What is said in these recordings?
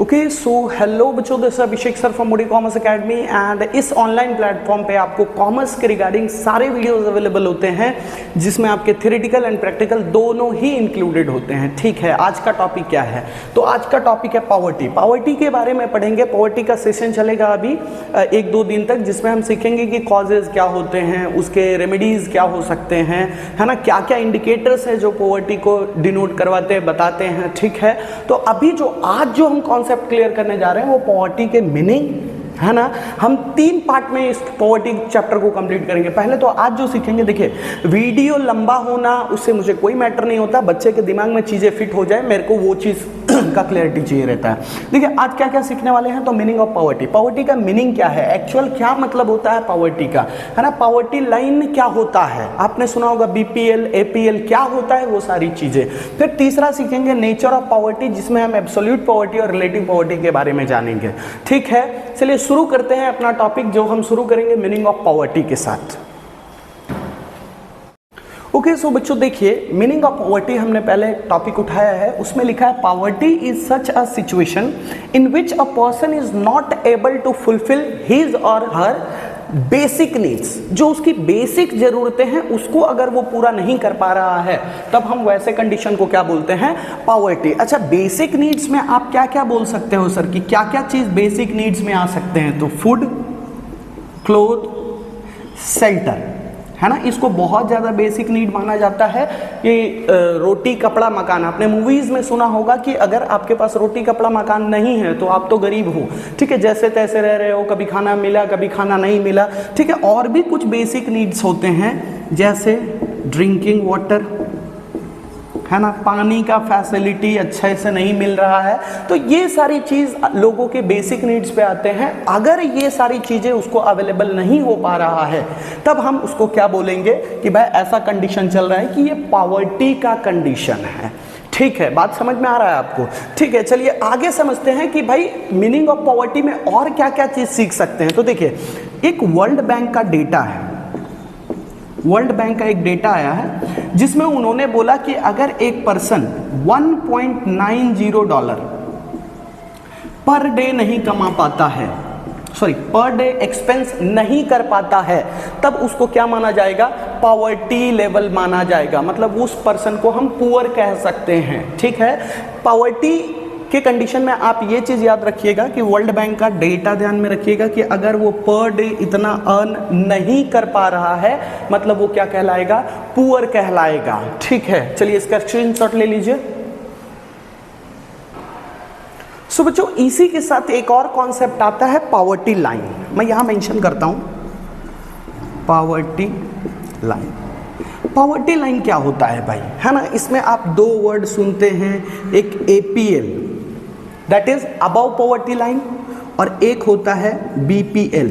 Okay so hello बच्चों, this Abhishek sir from Modi commerce academy and इस online platform पे आपको commerce के रिगार्डिंग सारे वीडियोस अवेलेबल होते हैं जिसमें आपके थ्योरेटिकल एंड प्रैक्टिकल दोनों ही इंक्लूडेड होते हैं। ठीक है, आज का टॉपिक क्या है? तो आज का टॉपिक है पॉवर्टी। पॉवर्टी के बारे में पढ़ेंगे। पॉवर्टी का सेशन चलेगा अभी 1-2 दिन तक, जिसमें हम सीखेंगे कि कॉजेज क्या होते हैं, उसके रेमेडीज क्या हो सकते हैं, है ना, क्या क्या इंडिकेटर्स है जो पॉवर्टी को डिनोट करवाते हैं, बताते हैं। ठीक है, तो अभी जो आज जो हम कॉन्सेप्ट क्लियर करने जा रहे हैं वो पॉवर्टी के मीनिंग, है ना। हम 3 पार्ट में इस पॉवर्टी चैप्टर को कंप्लीट करेंगे। पहले तो आज जो सीखेंगे, देखिए वीडियो लंबा होना उससे मुझे कोई मैटर नहीं होता, बच्चे के दिमाग में चीजें फिट हो जाए, मेरे को वो चीज का क्लैरिटी चाहिए रहता है। देखिए आज क्या क्या सीखने वाले हैं। तो मीनिंग ऑफ पॉवर्टी, पॉवर्टी का मीनिंग क्या है, एक्चुअल क्या मतलब होता है पॉवर्टी का, है ना। पॉवर्टी लाइन क्या होता है, आपने सुना होगा बीपीएल, एपीएल क्या होता है, वो सारी चीजें। फिर तीसरा सीखेंगे नेचर ऑफ पॉवर्टी, जिसमें हम एब्सोल्यूट पॉवर्टी और रिलेटिव पॉवर्टी के बारे में जानेंगे। ठीक है, चलिए शुरू करते हैं अपना टॉपिक, जो हम शुरू करेंगे मीनिंग ऑफ पॉवर्टी के साथ। ओके सो बच्चों देखिए, मीनिंग ऑफ पॉवर्टी हमने पहले टॉपिक उठाया है, उसमें लिखा है poverty is such a situation in which a person is not able to fulfil his or her basic needs. जो उसकी बेसिक जरूरतें हैं उसको अगर वो पूरा नहीं कर पा रहा है, तब हम वैसे कंडीशन को क्या बोलते हैं, पॉवर्टी। अच्छा, बेसिक नीड्स में आप क्या क्या बोल सकते हो सर, कि क्या क्या चीज बेसिक नीड्स में आ सकते हैं? तो फूड, क्लोथ, शेल्टर, है ना। इसको बहुत ज़्यादा बेसिक नीड माना जाता है। कि रोटी कपड़ा मकान, आपने मूवीज़ में सुना होगा कि अगर आपके पास रोटी कपड़ा मकान नहीं है तो आप तो गरीब हो। ठीक है, जैसे तैसे रह रहे हो, कभी खाना मिला कभी खाना नहीं मिला। ठीक है, और भी कुछ बेसिक नीड्स होते हैं जैसे ड्रिंकिंग वाटर, है ना, पानी का फैसिलिटी अच्छे से नहीं मिल रहा है। तो ये सारी चीज लोगों के बेसिक नीड्स पे आते हैं। अगर ये सारी चीजें उसको अवेलेबल नहीं हो पा रहा है, तब हम उसको क्या बोलेंगे कि भाई ऐसा कंडीशन चल रहा है कि ये पॉवर्टी का कंडीशन है। ठीक है, बात समझ में आ रहा है आपको? ठीक है, चलिए आगे समझते हैं कि भाई मीनिंग ऑफ पॉवर्टी में और क्या क्या चीज सीख सकते हैं। तो देखिए, एक वर्ल्ड बैंक का डेटा है, वर्ल्ड बैंक का एक डेटा आया है जिसमें उन्होंने बोला कि अगर एक पर्सन $1.90 पर डे नहीं कमा पाता है, सॉरी पर डे एक्सपेंस नहीं कर पाता है, तब उसको क्या माना जाएगा, पॉवर्टी लेवल माना जाएगा। मतलब उस पर्सन को हम पुअर कह सकते हैं। ठीक है, पॉवर्टी के कंडीशन में आप ये चीज याद रखिएगा कि वर्ल्ड बैंक का डेटा ध्यान में रखिएगा कि अगर वो पर डे इतना अर्न नहीं कर पा रहा है, मतलब वो क्या कहलाएगा, पुअर कहलाएगा। ठीक है, चलिए इसका स्क्रीनशॉट ले लीजिए। सो बच्चों, इसी के साथ एक और कॉन्सेप्ट आता है पॉवर्टी लाइन। मैं यहां मेंशन करता हूं पॉवर्टी लाइन। पॉवर्टी लाइन क्या होता है भाई, है ना। इसमें आप 2 वर्ड सुनते हैं, एक APL that is above poverty line, और एक होता है बीपीएल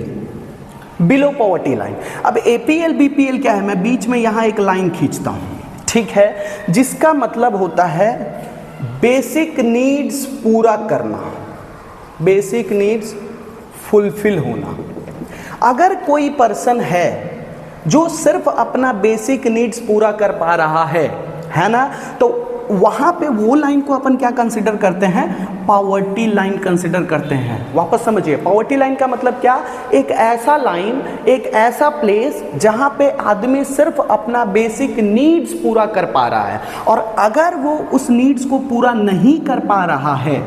बिलो पॉवर्टी लाइन। अब एपीएल बीपीएल क्या है, मैं बीच में यहां एक लाइन खींचता हूं, ठीक है, जिसका मतलब होता है बेसिक नीड्स पूरा करना, बेसिक नीड्स फुलफिल होना। अगर कोई पर्सन है जो सिर्फ अपना बेसिक नीड्स पूरा कर पा रहा है ना, तो वहां पे वो लाइन को अपन क्या कंसिडर करते हैं, पॉवर्टी लाइन कंसिडर करते हैं। वापस समझिए, पॉवर्टी लाइन का मतलब क्या, एक ऐसा लाइन, एक ऐसा प्लेस जहां पे आदमी सिर्फ अपना बेसिक नीड्स पूरा कर पा रहा है, और अगर वो उस नीड्स को पूरा नहीं कर पा रहा है,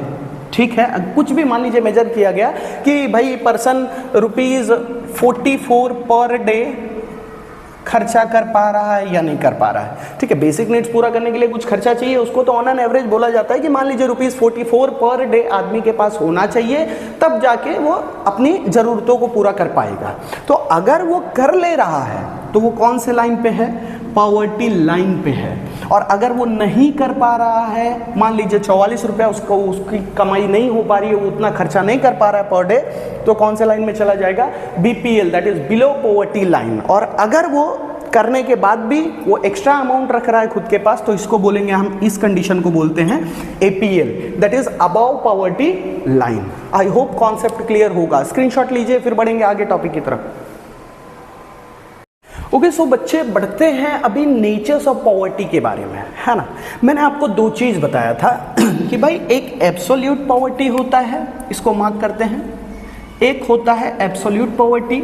ठीक है, कुछ भी मान लीजिए मेजर किया गया कि भाई पर्सन ₹44 पर डे खर्चा कर पा रहा है या नहीं कर पा रहा है। ठीक है, बेसिक नीड्स पूरा करने के लिए कुछ खर्चा चाहिए, उसको तो ऑन एन एवरेज बोला जाता है कि मान लीजिए ₹44 पर डे आदमी के पास होना चाहिए, तब जाके वो अपनी जरूरतों को पूरा कर पाएगा। तो अगर वो कर ले रहा है तो वो कौन से लाइन पे है, पॉवर्टी लाइन पे है। और अगर वो नहीं कर पा रहा है, मान लीजिए ₹44 उसको, उसकी कमाई नहीं हो पा रही है, वो उतना खर्चा नहीं कर पा रहा है पर डे, तो कौन से लाइन में चला जाएगा, BPL that is below poverty line. और अगर वो करने के बाद भी वो एक्स्ट्रा अमाउंट रख रहा है खुद के पास, तो इसको बोलेंगे हम, इस कंडीशन को बोलते हैं APL that is above poverty line. I hope concept clear होगा। स्क्रीनशॉट लीजिए, फिर बढ़ेंगे आगे टॉपिक की तरफ। ओके, सो बच्चे बढ़ते हैं अभी नेचर्स ऑफ पॉवर्टी के बारे में, है ना। मैंने आपको दो चीज बताया था कि भाई एक एब्सोल्यूट पॉवर्टी होता है, इसको मार्क करते हैं, एक होता है एब्सोल्यूट पॉवर्टी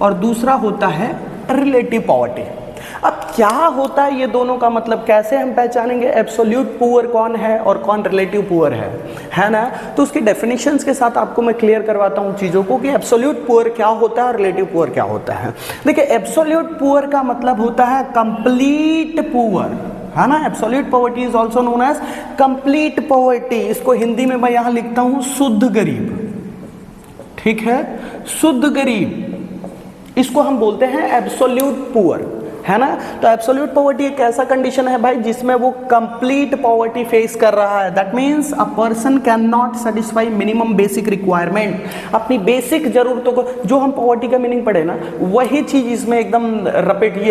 और दूसरा होता है रिलेटिव पॉवर्टी। अब क्या होता है ये दोनों का मतलब, कैसे हम पहचानेंगे एब्सोल्यूट पुअर कौन है और कौन रिलेटिव पुअर है ना। तो उसकी डेफिनेशंस के साथ आपको मैं क्लियर करवाता हूँ चीज़ों को कि एब्सोल्यूट पुअर क्या होता है और रिलेटिव पुअर क्या होता है। देखिए, एब्सोल्यूट पुअर का मतलब होता है कंप्लीट पुअर, है ना। Absolute poverty is also known as complete poverty. इसको हिंदी में मैं यहाँ लिखता हूँ शुद्ध गरीब, ठीक है, शुद्ध गरीब, इसको हम बोलते हैं एब्सोल्यूट पुअर, है ना। तो एब्सोल्यूट पॉवर्टी एक ऐसा कंडीशन है भाई जिसमें वो कंप्लीट पॉवर्टी फेस कर रहा है। That means a person can not satisfy minimum basic requirement, अपनी बेसिक जरूरतों को, जो हम पॉवर्टी का मीनिंग पढ़े ना वही चीज इसमें एकदम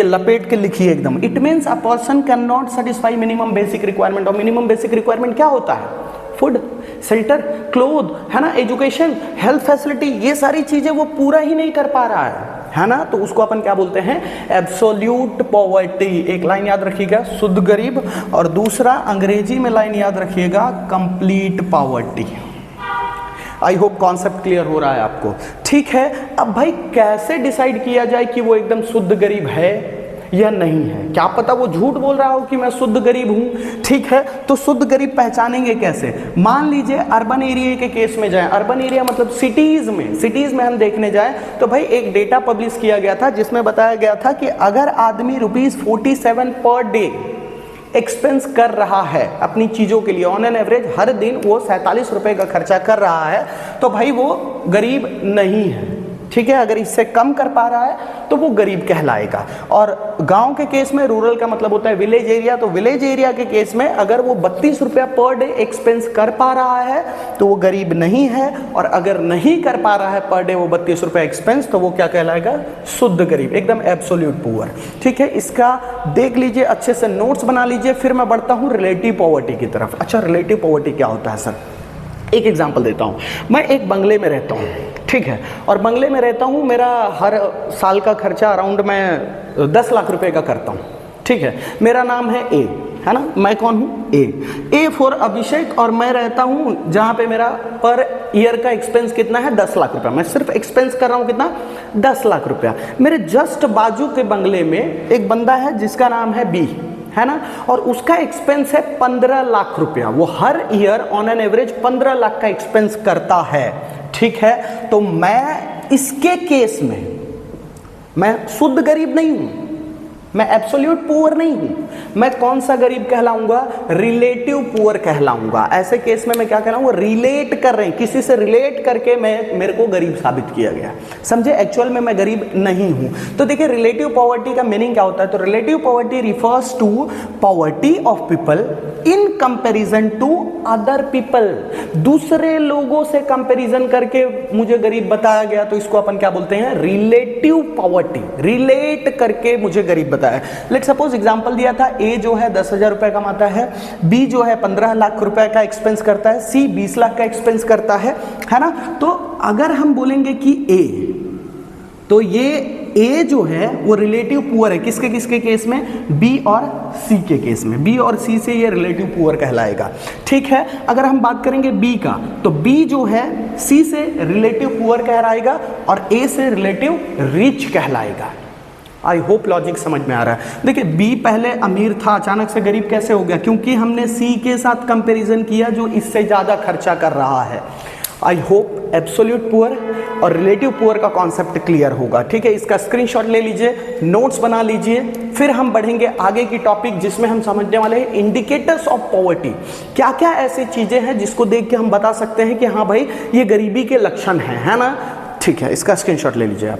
लपेट के लिखिए एकदम। It means a person can not satisfy minimum basic requirement. और मिनिमम बेसिक रिक्वायरमेंट क्या होता है? फूड, शेल्टर, क्लोथ, है ना, एजुकेशन, हेल्थ फैसिलिटी, ये सारी चीजें वो पूरा ही नहीं कर पा रहा है ना। तो उसको अपन क्या बोलते हैं? Absolute poverty. एक लाइन याद रखिएगा, शुद्ध गरीब, और दूसरा अंग्रेजी में लाइन याद रखिएगा, complete poverty. I hope concept clear हो रहा है आपको, ठीक है। अब भाई कैसे डिसाइड किया जाए कि वो एकदम शुद्ध गरीब है या नहीं है? क्या पता वो झूठ बोल रहा हो कि मैं शुद्ध गरीब हूं, ठीक है। तो शुद्ध गरीब पहचानेंगे कैसे? मान लीजिए अर्बन एरिया के केस में जाएं, अर्बन एरिया मतलब सिटीज में हम देखने जाएं तो भाई एक डेटा पब्लिश किया गया था जिसमें बताया गया था कि अगर आदमी ₹47 पर डे एक्सपेंस कर रहा है अपनी चीजों के लिए, ऑन एन एवरेज हर दिन वो 47 रुपए का खर्चा कर रहा है, तो भाई वो गरीब नहीं है, ठीक है। अगर इससे कम कर पा रहा है तो वो गरीब कहलाएगा। और गांव के केस में, रूरल का मतलब होता है विलेज एरिया, तो विलेज एरिया के केस में अगर वो 32 रुपया पर डे एक्सपेंस कर पा रहा है तो वो गरीब नहीं है, और अगर नहीं कर पा रहा है पर डे वो 32 रुपया एक्सपेंस, तो वो क्या कहलाएगा? शुद्ध गरीब, एकदम एब्सोल्यूट पुअर, ठीक है। इसका देख लीजिए, अच्छे से नोट्स बना लीजिए, फिर मैं बढ़ता हूँ रिलेटिव पॉवर्टी की तरफ। अच्छा, रिलेटिव पॉवर्टी क्या होता है सर? एक एग्जाम्पल देता हूँ। मैं एक बंगले में रहता हूँ, ठीक है, और बंगले में रहता हूँ, मेरा हर साल का खर्चा अराउंड मैं 10 लाख रुपए का करता हूँ, ठीक है। मेरा नाम है ए, है ना, मैं कौन हूँ? ए फॉर अभिषेक, और मैं रहता हूँ जहाँ पे मेरा पर ईयर का एक्सपेंस कितना है? 10 लाख रुपया। मैं सिर्फ एक्सपेंस कर रहा हूँ कितना? 10 लाख रुपया। मेरे जस्ट बाजू के बंगले में एक बंदा है जिसका नाम है बी, है ना, और उसका एक्सपेंस है 15 लाख रुपया। वो हर year on an average 15 lakh का एक्सपेंस करता है, ठीक है। तो मैं इसके केस में मैं शुद्ध गरीब नहीं हूं, मैं एब्सोल्यूट पुअर नहीं हूं, मैं कौन सा गरीब कहलाऊंगा? Relative poor कहलाऊंगा। ऐसे केस में मैं क्या कहलाऊंगा? रिलेट कर रहे हैं, किसी से रिलेट करके मेरे को गरीब साबित किया गया, समझे। एक्चुअल में मैं गरीब नहीं हूं। तो देखिए, रिलेटिव पॉवर्टी का मीनिंग क्या होता है? तो relative poverty refers to poverty of people in comparison to other people. दूसरे लोगों से कंपैरिजन करके मुझे गरीब बताया गया, तो इसको अपन क्या बोलते हैं? Relative poverty. रिलेट करके मुझे गरीब बताया। लेट सपोज एग्जांपल दिया था, ए जो है 10,000 रुपए कमाता है, बी जो है 15 लाख रुपए का एक्सपेंस करता है, सी 20 लाख का एक्सपेंस करता है ना। तो अगर हम बोलेंगे कि ए, तो ये ए जो है वो रिलेटिव पुअर है, किसके किसके केस में? बी और सी के केस में। बी और सी से ये रिलेटिव पुअर कहलाएगा, ठीक है। अगर हम बात करेंगे बी का, तो बी जो है सी से रिलेटिव पुअर कहलाएगा और ए से रिलेटिव रिच कहलाएगा। आई होप लॉजिक समझ में आ रहा है। देखिए, बी पहले अमीर था, अचानक से गरीब कैसे हो गया? क्योंकि हमने सी के साथ कंपैरिजन किया जो इससे ज्यादा खर्चा कर रहा है। आई होप एब्सोल्यूट पुअर और रिलेटिव पुअर का कॉन्सेप्ट क्लियर होगा, ठीक है। इसका स्क्रीनशॉट ले लीजिए, नोट्स बना लीजिए, फिर हम बढ़ेंगे आगे की टॉपिक जिसमें हम समझने वाले हैं इंडिकेटर्स ऑफ पॉवर्टी। क्या क्या ऐसी चीजें हैं जिसको देख के हम बता सकते हैं कि हाँ भाई ये गरीबी के लक्षण हैं, है ना। ठीक है, इसका स्क्रीनशॉट ले लीजिए आप।